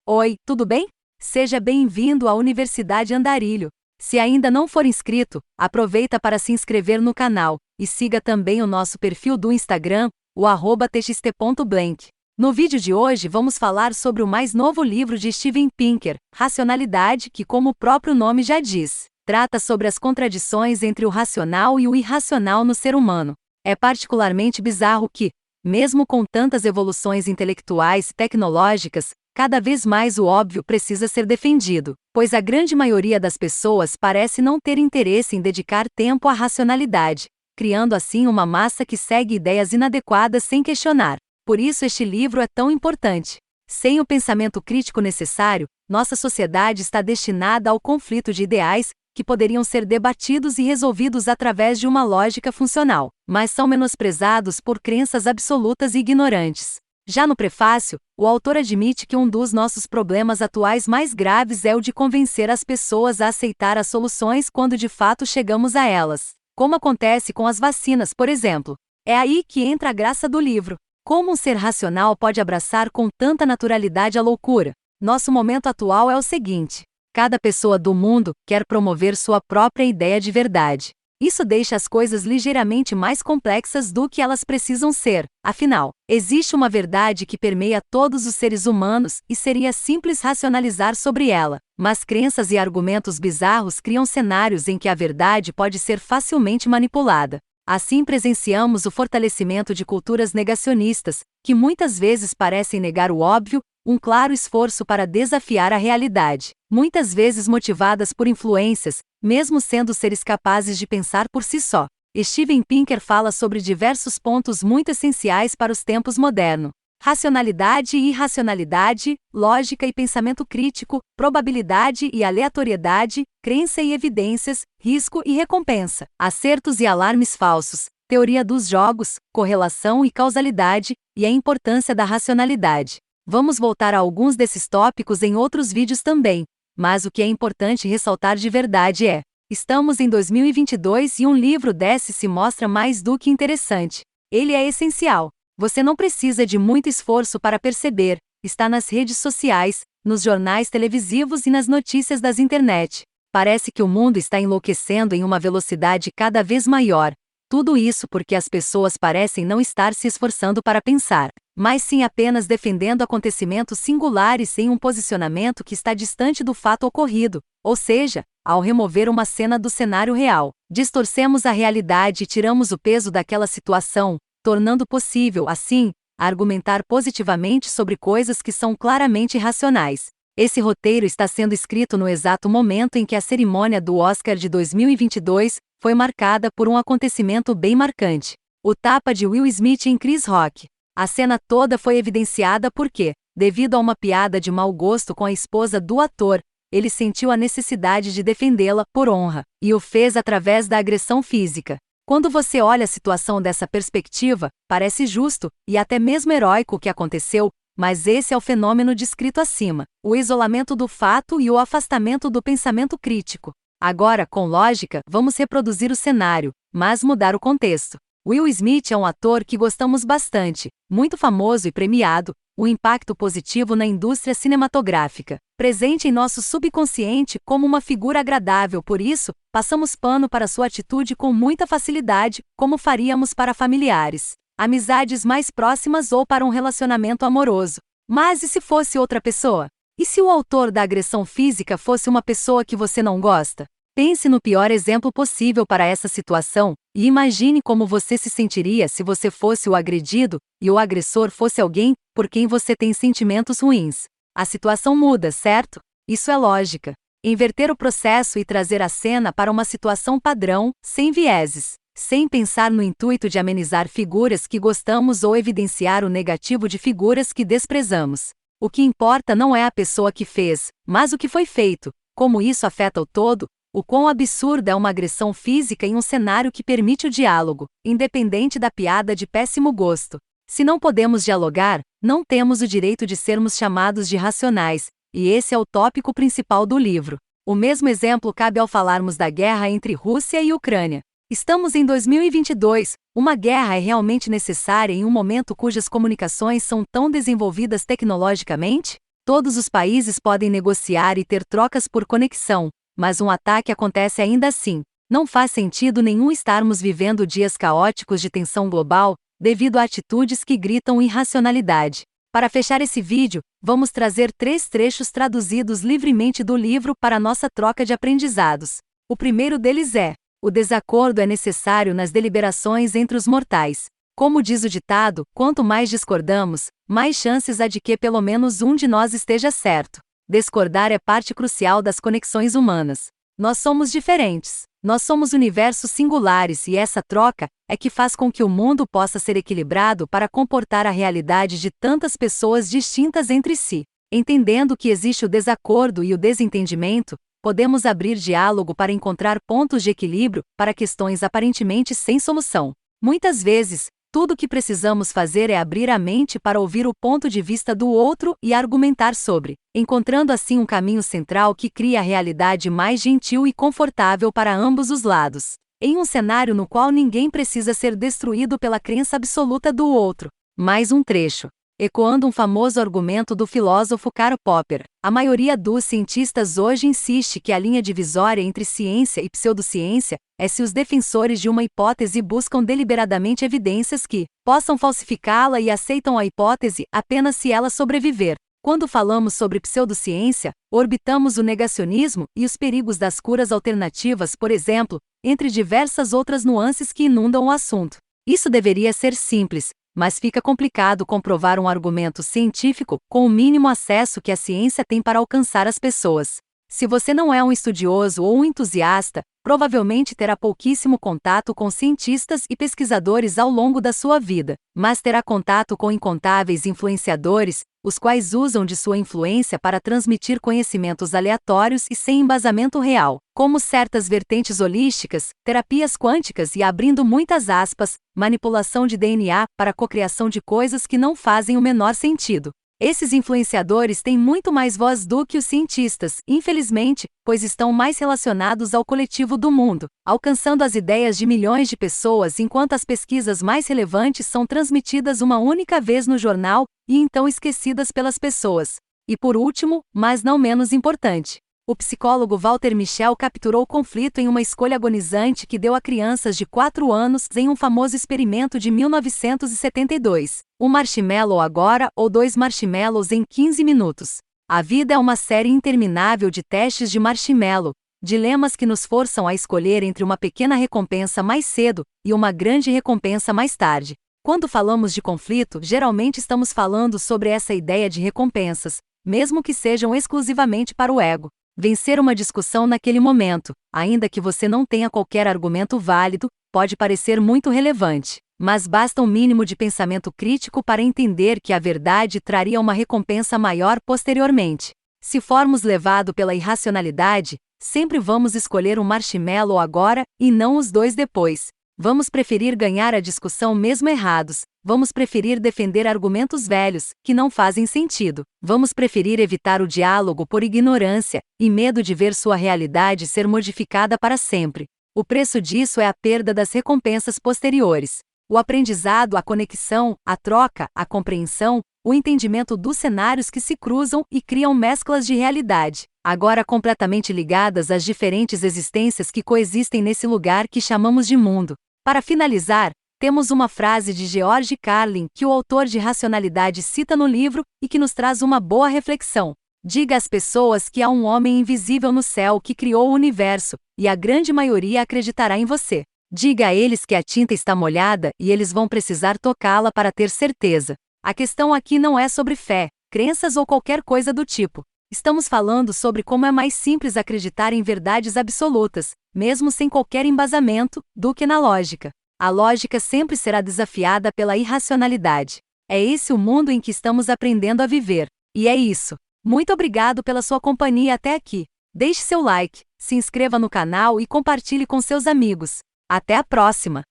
Oi, tudo bem? Seja bem-vindo à Universidade Andarilho. Se ainda não for inscrito, aproveita para se inscrever no canal e siga também o nosso perfil do Instagram, o @txt.blank. No vídeo de hoje vamos falar sobre o mais novo livro de Steven Pinker, Racionalidade, que, como o próprio nome já diz, trata sobre as contradições entre o racional e o irracional no ser humano. É particularmente bizarro que, mesmo com tantas evoluções intelectuais e tecnológicas, cada vez mais o óbvio precisa ser defendido, pois a grande maioria das pessoas parece não ter interesse em dedicar tempo à racionalidade, criando assim uma massa que segue ideias inadequadas sem questionar. Por isso este livro é tão importante. Sem o pensamento crítico necessário, nossa sociedade está destinada ao conflito de ideais, que poderiam ser debatidos e resolvidos através de uma lógica funcional, mas são menosprezados por crenças absolutas e ignorantes. Já no prefácio, o autor admite que um dos nossos problemas atuais mais graves é o de convencer as pessoas a aceitar as soluções quando de fato chegamos a elas, como acontece com as vacinas, por exemplo. É aí que entra a graça do livro. Como um ser racional pode abraçar com tanta naturalidade a loucura? Nosso momento atual é o seguinte: cada pessoa do mundo quer promover sua própria ideia de verdade. Isso deixa as coisas ligeiramente mais complexas do que elas precisam ser. Afinal, existe uma verdade que permeia todos os seres humanos e seria simples racionalizar sobre ela. Mas crenças e argumentos bizarros criam cenários em que a verdade pode ser facilmente manipulada. Assim presenciamos o fortalecimento de culturas negacionistas, que muitas vezes parecem negar o óbvio, um claro esforço para desafiar a realidade, muitas vezes motivadas por influências, mesmo sendo seres capazes de pensar por si só. Steven Pinker fala sobre diversos pontos muito essenciais para os tempos modernos: racionalidade e irracionalidade, lógica e pensamento crítico, probabilidade e aleatoriedade, crença e evidências, risco e recompensa, acertos e alarmes falsos, teoria dos jogos, correlação e causalidade, e a importância da racionalidade. Vamos voltar a alguns desses tópicos em outros vídeos também, mas o que é importante ressaltar de verdade é: estamos em 2022 e um livro desse se mostra mais do que interessante. Ele é essencial. Você não precisa de muito esforço para perceber, está nas redes sociais, nos jornais televisivos e nas notícias das internet. Parece que o mundo está enlouquecendo em uma velocidade cada vez maior. Tudo isso porque as pessoas parecem não estar se esforçando para pensar, mas sim apenas defendendo acontecimentos singulares em um posicionamento que está distante do fato ocorrido, ou seja, ao remover uma cena do cenário real, distorcemos a realidade e tiramos o peso daquela situação, tornando possível, assim, argumentar positivamente sobre coisas que são claramente irracionais. Esse roteiro está sendo escrito no exato momento em que a cerimônia do Oscar de 2022 foi marcada por um acontecimento bem marcante: o tapa de Will Smith em Chris Rock. A cena toda foi evidenciada porque, devido a uma piada de mau gosto com a esposa do ator, ele sentiu a necessidade de defendê-la por honra, e o fez através da agressão física. Quando você olha a situação dessa perspectiva, parece justo, e até mesmo heróico o que aconteceu, mas esse é o fenômeno descrito acima: o isolamento do fato e o afastamento do pensamento crítico. Agora, com lógica, vamos reproduzir o cenário, mas mudar o contexto. Will Smith é um ator que gostamos bastante, muito famoso e premiado, um impacto positivo na indústria cinematográfica, presente em nosso subconsciente como uma figura agradável, por isso, passamos pano para sua atitude com muita facilidade, como faríamos para familiares, amizades mais próximas ou para um relacionamento amoroso. Mas e se fosse outra pessoa? E se o autor da agressão física fosse uma pessoa que você não gosta? Pense no pior exemplo possível para essa situação, e imagine como você se sentiria se você fosse o agredido, e o agressor fosse alguém por quem você tem sentimentos ruins. A situação muda, certo? Isso é lógica. Inverter o processo e trazer a cena para uma situação padrão, sem vieses, sem pensar no intuito de amenizar figuras que gostamos ou evidenciar o negativo de figuras que desprezamos. O que importa não é a pessoa que fez, mas o que foi feito, como isso afeta o todo, o quão absurda é uma agressão física em um cenário que permite o diálogo, independente da piada de péssimo gosto. Se não podemos dialogar, não temos o direito de sermos chamados de racionais, e esse é o tópico principal do livro. O mesmo exemplo cabe ao falarmos da guerra entre Rússia e Ucrânia. Estamos em 2022, uma guerra é realmente necessária em um momento cujas comunicações são tão desenvolvidas tecnologicamente? Todos os países podem negociar e ter trocas por conexão, mas um ataque acontece ainda assim. Não faz sentido nenhum estarmos vivendo dias caóticos de tensão global, devido a atitudes que gritam irracionalidade. Para fechar esse vídeo, vamos trazer 3 trechos traduzidos livremente do livro para nossa troca de aprendizados. O primeiro deles é: o desacordo é necessário nas deliberações entre os mortais. Como diz o ditado, quanto mais discordamos, mais chances há de que pelo menos um de nós esteja certo. Discordar é parte crucial das conexões humanas. Nós somos diferentes. Nós somos universos singulares e essa troca é que faz com que o mundo possa ser equilibrado para comportar a realidade de tantas pessoas distintas entre si. Entendendo que existe o desacordo e o desentendimento, podemos abrir diálogo para encontrar pontos de equilíbrio para questões aparentemente sem solução. Muitas vezes, tudo o que precisamos fazer é abrir a mente para ouvir o ponto de vista do outro e argumentar sobre, encontrando assim um caminho central que cria a realidade mais gentil e confortável para ambos os lados. Em um cenário no qual ninguém precisa ser destruído pela crença absoluta do outro. Mais um trecho. Ecoando um famoso argumento do filósofo Karl Popper, a maioria dos cientistas hoje insiste que a linha divisória entre ciência e pseudociência é se os defensores de uma hipótese buscam deliberadamente evidências que possam falsificá-la e aceitam a hipótese apenas se ela sobreviver. Quando falamos sobre pseudociência, orbitamos o negacionismo e os perigos das curas alternativas, por exemplo, entre diversas outras nuances que inundam o assunto. Isso deveria ser simples, mas fica complicado comprovar um argumento científico com o mínimo acesso que a ciência tem para alcançar as pessoas. Se você não é um estudioso ou um entusiasta, provavelmente terá pouquíssimo contato com cientistas e pesquisadores ao longo da sua vida, mas terá contato com incontáveis influenciadores, os quais usam de sua influência para transmitir conhecimentos aleatórios e sem embasamento real, como certas vertentes holísticas, terapias quânticas e, abrindo muitas aspas, manipulação de DNA para a cocriação de coisas que não fazem o menor sentido. Esses influenciadores têm muito mais voz do que os cientistas, infelizmente, pois estão mais relacionados ao coletivo do mundo, alcançando as ideias de milhões de pessoas enquanto as pesquisas mais relevantes são transmitidas uma única vez no jornal e então esquecidas pelas pessoas. E por último, mas não menos importante, o psicólogo Walter Mischel capturou o conflito em uma escolha agonizante que deu a crianças de 4 anos em um famoso experimento de 1972. Um marshmallow agora ou 2 marshmallows em 15 minutos. A vida é uma série interminável de testes de marshmallow, dilemas que nos forçam a escolher entre uma pequena recompensa mais cedo e uma grande recompensa mais tarde. Quando falamos de conflito, geralmente estamos falando sobre essa ideia de recompensas, mesmo que sejam exclusivamente para o ego. Vencer uma discussão naquele momento, ainda que você não tenha qualquer argumento válido, pode parecer muito relevante, mas basta um mínimo de pensamento crítico para entender que a verdade traria uma recompensa maior posteriormente. Se formos levados pela irracionalidade, sempre vamos escolher um marshmallow agora e não os 2 depois. Vamos preferir ganhar a discussão mesmo errados. Vamos preferir defender argumentos velhos, que não fazem sentido. Vamos preferir evitar o diálogo por ignorância e medo de ver sua realidade ser modificada para sempre. O preço disso é a perda das recompensas posteriores. O aprendizado, a conexão, a troca, a compreensão, o entendimento dos cenários que se cruzam e criam mesclas de realidade, agora completamente ligadas às diferentes existências que coexistem nesse lugar que chamamos de mundo. Para finalizar, temos uma frase de George Carlin que o autor de Racionalidade cita no livro e que nos traz uma boa reflexão. Diga às pessoas que há um homem invisível no céu que criou o universo, e a grande maioria acreditará em você. Diga a eles que a tinta está molhada e eles vão precisar tocá-la para ter certeza. A questão aqui não é sobre fé, crenças ou qualquer coisa do tipo. Estamos falando sobre como é mais simples acreditar em verdades absolutas, mesmo sem qualquer embasamento, do que na lógica. A lógica sempre será desafiada pela irracionalidade. É esse o mundo em que estamos aprendendo a viver. E é isso. Muito obrigado pela sua companhia até aqui. Deixe seu like, se inscreva no canal e compartilhe com seus amigos. Até a próxima!